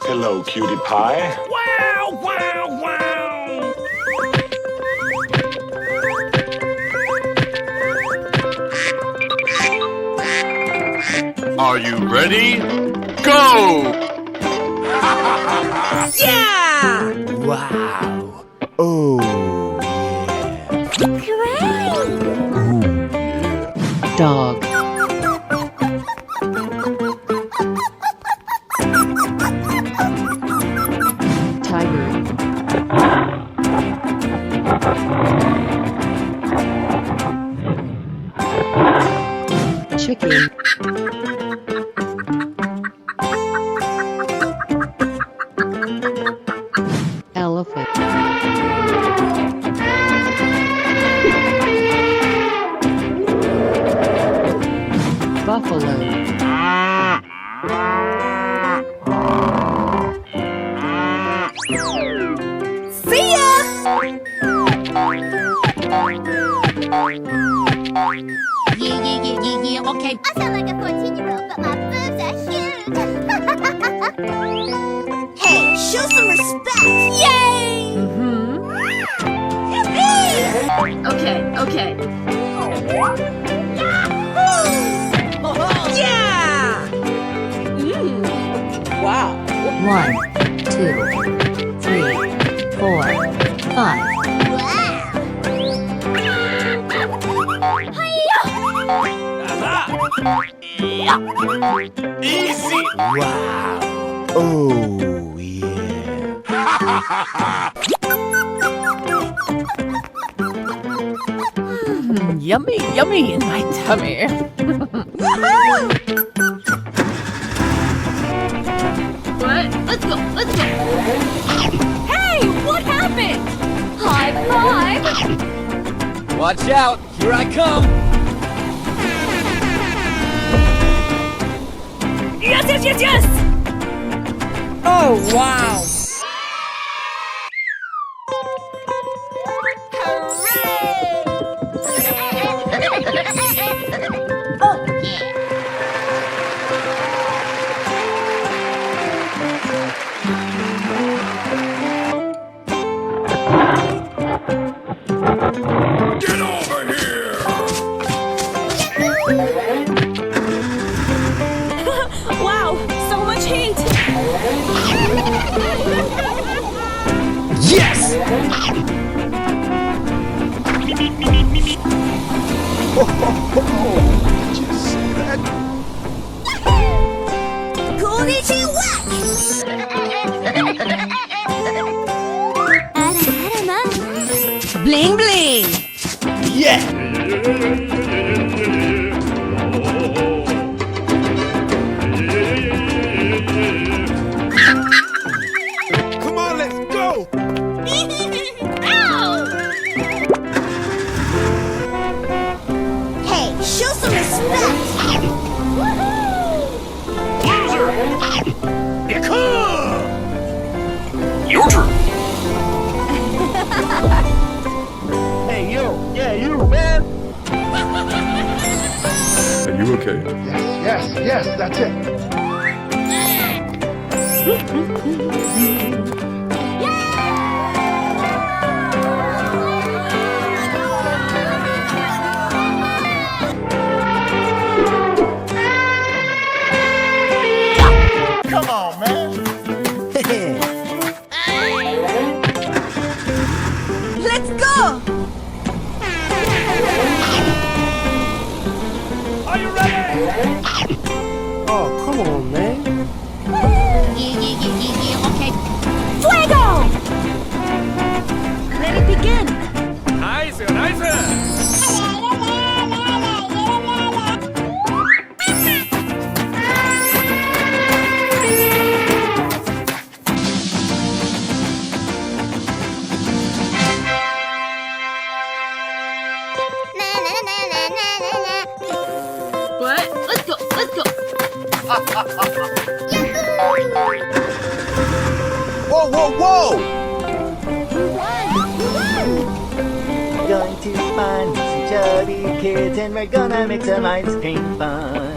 Hello, cutie pie. Wow, wow, wow! Are you ready? Go! Yeah! Wow. Oh, yeah. Dog. Tiger. Chicken. Elephant. Buffalo. See ya! Yeah, okay. I sound like a 14-year-old, but my boobs are huge. Hey, show some respect. Yay! Okay. Yeah! Wow. 1, 2, 3, 4, 5. Easy! Wow. Oh, yeah. Yummy, yummy in my tummy. What? Let's go. Hey, what happened? High five. Watch out! Here I come! Yes! Oh, wow. Get over here! Wow, so much heat. Yes! Did you see that? Bling, bling. Yeah! Come on, let's go! Hey, show some respect. Your turn! Hey, you! Yeah, you, man! Are you okay? Yes, that's it. Come on, man! Let's go. Are you ready? Oh, come on, man. Yeah, okay. Fuego! Let it begin. Nice! What? Let's go. Whoa! Going to find some chubby kids and we're gonna make some ice cream fun.